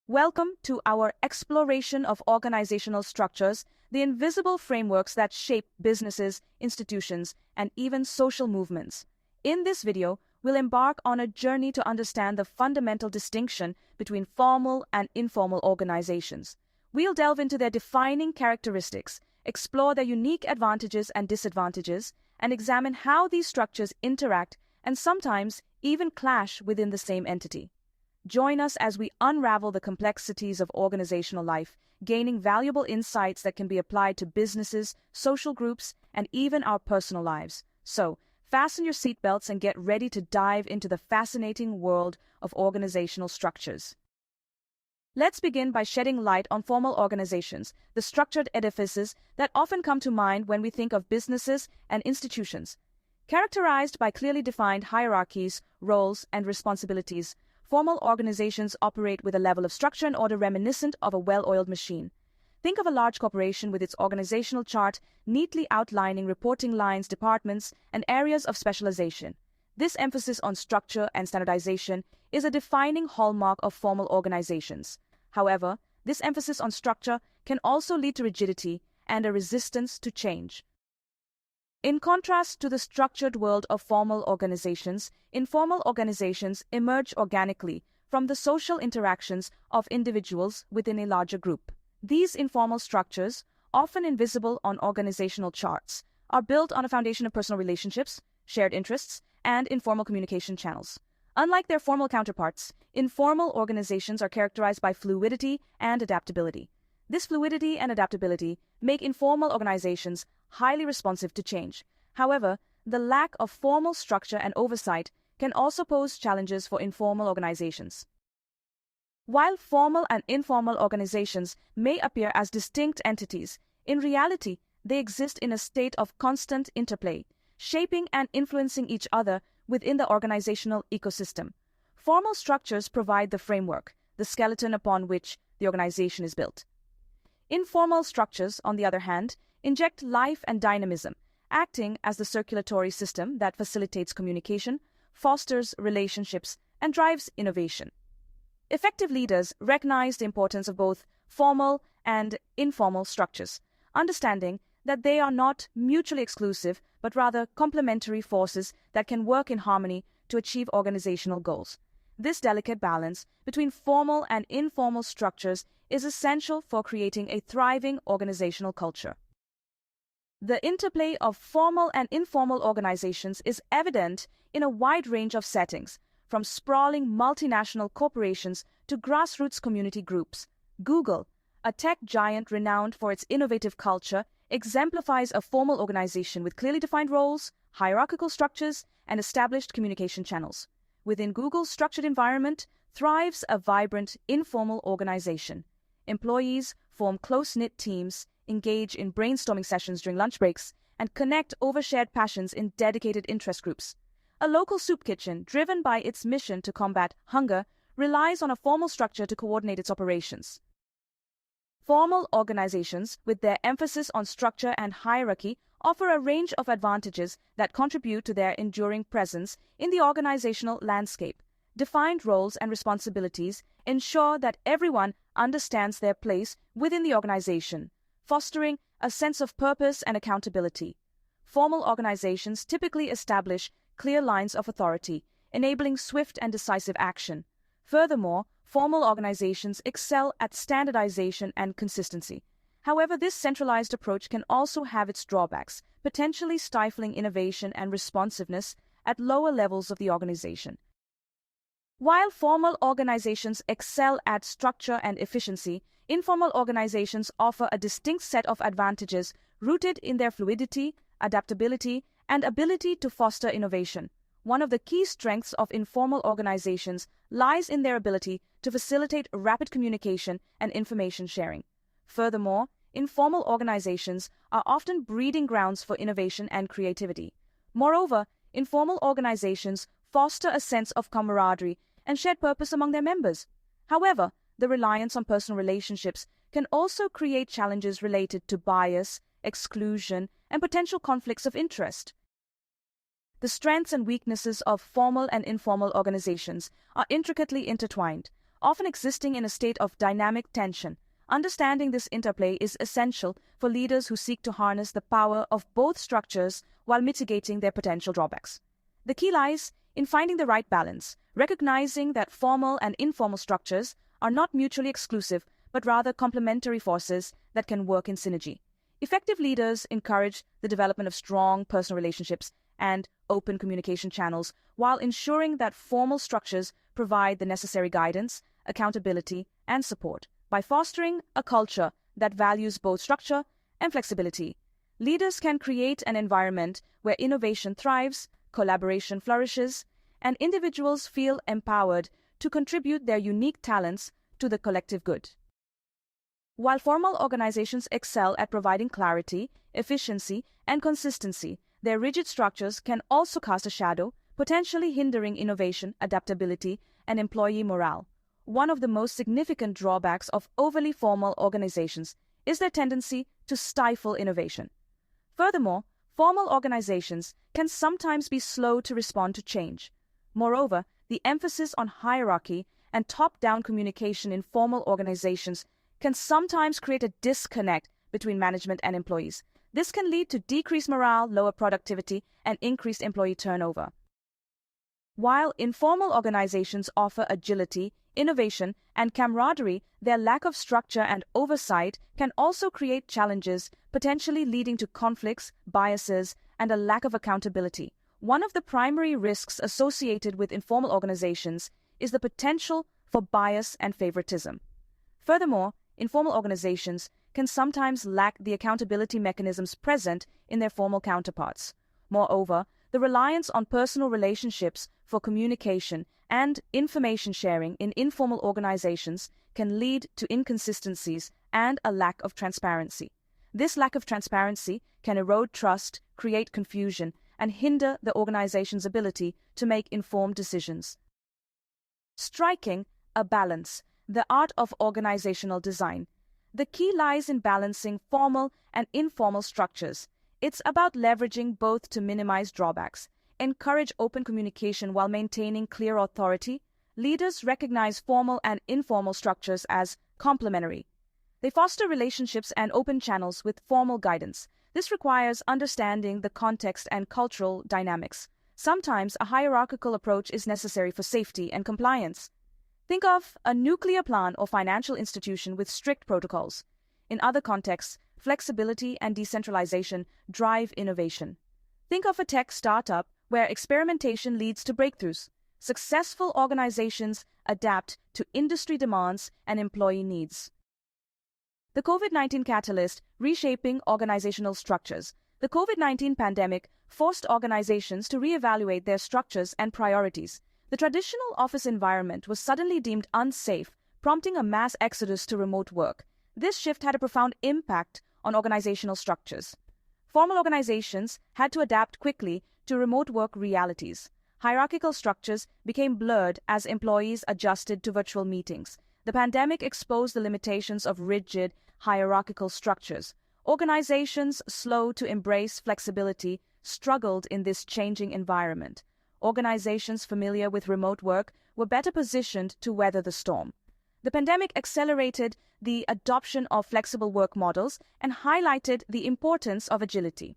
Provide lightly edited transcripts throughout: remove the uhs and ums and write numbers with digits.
Welcome to our exploration of organizational structures, the invisible frameworks that shape businesses, institutions, and even social movements. In this video, we'll embark on a journey to understand the fundamental distinction between formal and informal organizations. We'll delve into their defining characteristics, explore their unique advantages and disadvantages, and examine how these structures interact and sometimes even clash within the same entity. Join us as we unravel the complexities of organizational life, gaining valuable insights that can be applied to businesses, social groups, and even our personal lives. So, fasten your seatbelts and get ready to dive into the fascinating world of organizational structures. Let's begin by shedding light on formal organizations, the structured edifices that often come to mind when we think of businesses and institutions. Characterized by clearly defined hierarchies, roles, and responsibilities, formal organizations operate with a level of structure and order reminiscent of a well-oiled machine. Think of a large corporation with its organizational chart neatly outlining reporting lines, departments, and areas of specialization. This emphasis on structure and standardization is a defining hallmark of formal organizations. However, this emphasis on structure can also lead to rigidity and a resistance to change. In contrast to the structured world of formal organizations, informal organizations emerge organically from the social interactions of individuals within a larger group. These informal structures, often invisible on organizational charts, are built on a foundation of personal relationships, shared interests, and informal communication channels. Unlike their formal counterparts, informal organizations are characterized by fluidity and adaptability. This fluidity and adaptability make informal organizations highly responsive to change. However, the lack of formal structure and oversight can also pose challenges for informal organizations. While formal and informal organizations may appear as distinct entities, in reality, they exist in a state of constant interplay, shaping and influencing each other within the organizational ecosystem. Formal structures provide the framework, the skeleton upon which the organization is built. Informal structures, on the other hand, inject life and dynamism, acting as the circulatory system that facilitates communication, fosters relationships, and drives innovation. Effective leaders recognize the importance of both formal and informal structures, understanding that they are not mutually exclusive but rather complementary forces that can work in harmony to achieve organizational goals. This delicate balance between formal and informal structures is essential for creating a thriving organizational culture. The interplay of formal and informal organizations is evident in a wide range of settings, from sprawling multinational corporations to grassroots community groups. Google, a tech giant renowned for its innovative culture, exemplifies a formal organization with clearly defined roles, hierarchical structures, and established communication channels. Within Google's structured environment thrives a vibrant, informal organization. Employees form close-knit teams, engage in brainstorming sessions during lunch breaks, and connect over shared passions in dedicated interest groups. A local soup kitchen, driven by its mission to combat hunger, relies on a formal structure to coordinate its operations. Formal organizations, with their emphasis on structure and hierarchy, offer a range of advantages that contribute to their enduring presence in the organizational landscape. Defined roles and responsibilities ensure that everyone understands their place within the organization, fostering a sense of purpose and accountability. Formal organizations typically establish clear lines of authority, enabling swift and decisive action. Furthermore, formal organizations excel at standardization and consistency. However, this centralized approach can also have its drawbacks, potentially stifling innovation and responsiveness at lower levels of the organization. While formal organizations excel at structure and efficiency, informal organizations offer a distinct set of advantages rooted in their fluidity, adaptability, and ability to foster innovation. One of the key strengths of informal organizations lies in their ability to facilitate rapid communication and information sharing. Furthermore, informal organizations are often breeding grounds for innovation and creativity. Moreover, informal organizations foster a sense of camaraderie and shared purpose among their members. However, the reliance on personal relationships can also create challenges related to bias, exclusion, and potential conflicts of interest. The strengths and weaknesses of formal and informal organizations are intricately intertwined, often existing in a state of dynamic tension. Understanding this interplay is essential for leaders who seek to harness the power of both structures while mitigating their potential drawbacks. The key lies in finding the right balance, recognizing that formal and informal structures are not mutually exclusive, but rather complementary forces that can work in synergy. Effective leaders encourage the development of strong personal relationships and open communication channels while ensuring that formal structures provide the necessary guidance, accountability, and support. By fostering a culture that values both structure and flexibility, leaders can create an environment where innovation thrives, collaboration flourishes, and individuals feel empowered to contribute their unique talents to the collective good. While formal organizations excel at providing clarity, efficiency, and consistency, their rigid structures can also cast a shadow, potentially hindering innovation, adaptability, and employee morale. One of the most significant drawbacks of overly formal organizations is their tendency to stifle innovation. Furthermore, formal organizations can sometimes be slow to respond to change. Moreover, the emphasis on hierarchy and top-down communication in formal organizations can sometimes create a disconnect between management and employees. This can lead to decreased morale, lower productivity, and increased employee turnover. While informal organizations offer agility, innovation, and camaraderie, their lack of structure and oversight can also create challenges, potentially leading to conflicts, biases, and a lack of accountability. One of the primary risks associated with informal organizations is the potential for bias and favoritism. Furthermore, informal organizations can sometimes lack the accountability mechanisms present in their formal counterparts. Moreover, the reliance on personal relationships for communication and information sharing in informal organizations can lead to inconsistencies and a lack of transparency. This lack of transparency can erode trust, create confusion, and hinder the organization's ability to make informed decisions. Striking a balance, the art of organizational design. The key lies in balancing formal and informal structures. It's about leveraging both to minimize drawbacks, encourage open communication while maintaining clear authority. Leaders recognize formal and informal structures as complementary. They foster relationships and open channels with formal guidance. This requires understanding the context and cultural dynamics. Sometimes a hierarchical approach is necessary for safety and compliance. Think of a nuclear plant or financial institution with strict protocols. In other contexts, flexibility and decentralization drive innovation. Think of a tech startup where experimentation leads to breakthroughs. Successful organizations adapt to industry demands and employee needs. The COVID-19 catalyst, reshaping organizational structures. The COVID-19 pandemic forced organizations to reevaluate their structures and priorities. The traditional office environment was suddenly deemed unsafe, prompting a mass exodus to remote work. This shift had a profound impact on organizational structures. Formal organizations had to adapt quickly to remote work realities. Hierarchical structures became blurred as employees adjusted to virtual meetings. The pandemic exposed the limitations of rigid, hierarchical structures. Organizations slow to embrace flexibility struggled in this changing environment. Organizations familiar with remote work were better positioned to weather the storm. The pandemic accelerated the adoption of flexible work models and highlighted the importance of agility.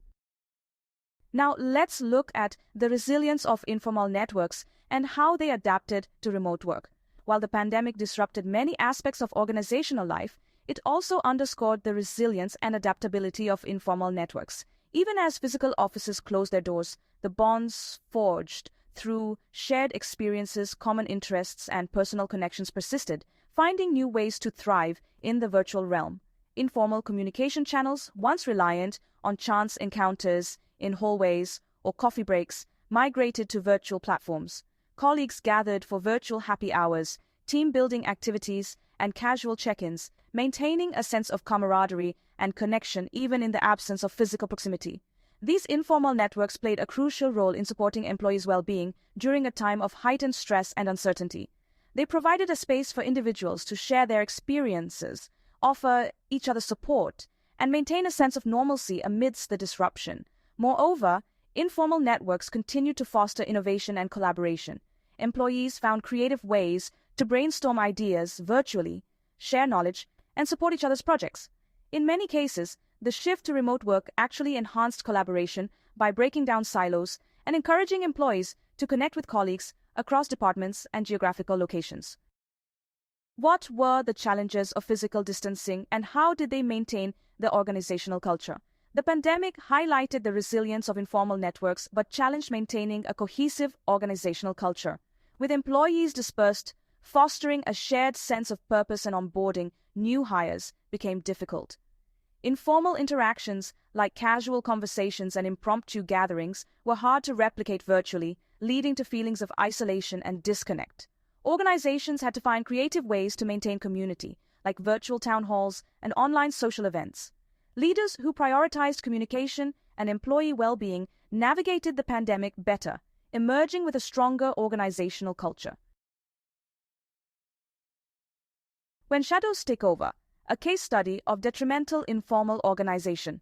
Now let's look at the resilience of informal networks and how they adapted to remote work. While the pandemic disrupted many aspects of organizational life, it also underscored the resilience and adaptability of informal networks. Even as physical offices closed their doors, the bonds forged through shared experiences, common interests, and personal connections persisted, finding new ways to thrive in the virtual realm. Informal communication channels, once reliant on chance encounters in hallways or coffee breaks, migrated to virtual platforms. Colleagues gathered for virtual happy hours, team-building activities, and casual check-ins, maintaining a sense of camaraderie and connection even in the absence of physical proximity. These informal networks played a crucial role in supporting employees' well-being during a time of heightened stress and uncertainty. They provided a space for individuals to share their experiences, offer each other support, and maintain a sense of normalcy amidst the disruption. Moreover, informal networks continued to foster innovation and collaboration. Employees found creative ways to brainstorm ideas virtually, share knowledge, and support each other's projects. In many cases, the shift to remote work actually enhanced collaboration by breaking down silos and encouraging employees to connect with colleagues across departments and geographical locations. What were the challenges of physical distancing and how did they maintain the organizational culture? The pandemic highlighted the resilience of informal networks but challenged maintaining a cohesive organizational culture. With employees dispersed, fostering a shared sense of purpose and onboarding new hires became difficult. Informal interactions, like casual conversations and impromptu gatherings, were hard to replicate virtually, leading to feelings of isolation and disconnect. Organizations had to find creative ways to maintain community, like virtual town halls and online social events. Leaders who prioritized communication and employee well-being navigated the pandemic better, emerging with a stronger organizational culture. When shadows take over, a case study of detrimental informal organization.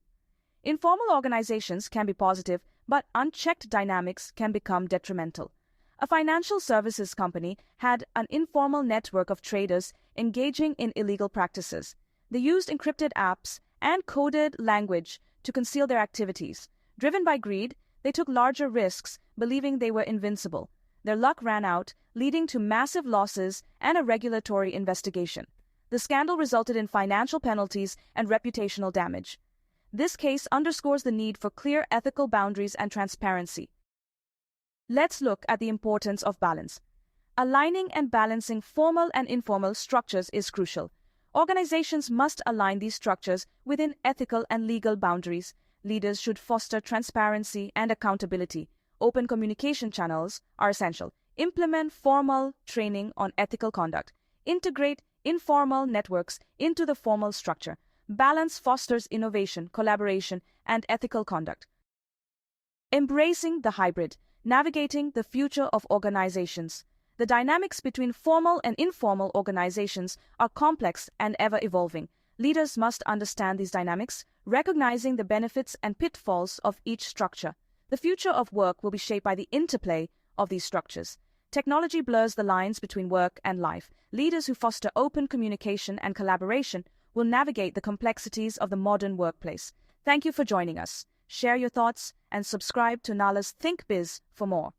Informal organizations can be positive, but unchecked dynamics can become detrimental. A financial services company had an informal network of traders engaging in illegal practices. They used encrypted apps and coded language to conceal their activities. Driven by greed, they took larger risks, believing they were invincible. Their luck ran out, leading to massive losses and a regulatory investigation. The scandal resulted in financial penalties and reputational damage. This case underscores the need for clear ethical boundaries and transparency. Let's look at the importance of balance. Aligning and balancing formal and informal structures is crucial. Organizations must align these structures within ethical and legal boundaries. Leaders should foster transparency and accountability. Open communication channels are essential. Implement formal training on ethical conduct. Integrate informal networks into the formal structure. Balance fosters innovation, collaboration, and ethical conduct. Embracing the hybrid. Navigating the future of organizations. The dynamics between formal and informal organizations are complex and ever-evolving. Leaders must understand these dynamics, recognizing the benefits and pitfalls of each structure. The future of work will be shaped by the interplay of these structures. Technology blurs the lines between work and life. Leaders who foster open communication and collaboration will navigate the complexities of the modern workplace. Thank you for joining us. Share your thoughts and subscribe to Nala's Think Biz for more.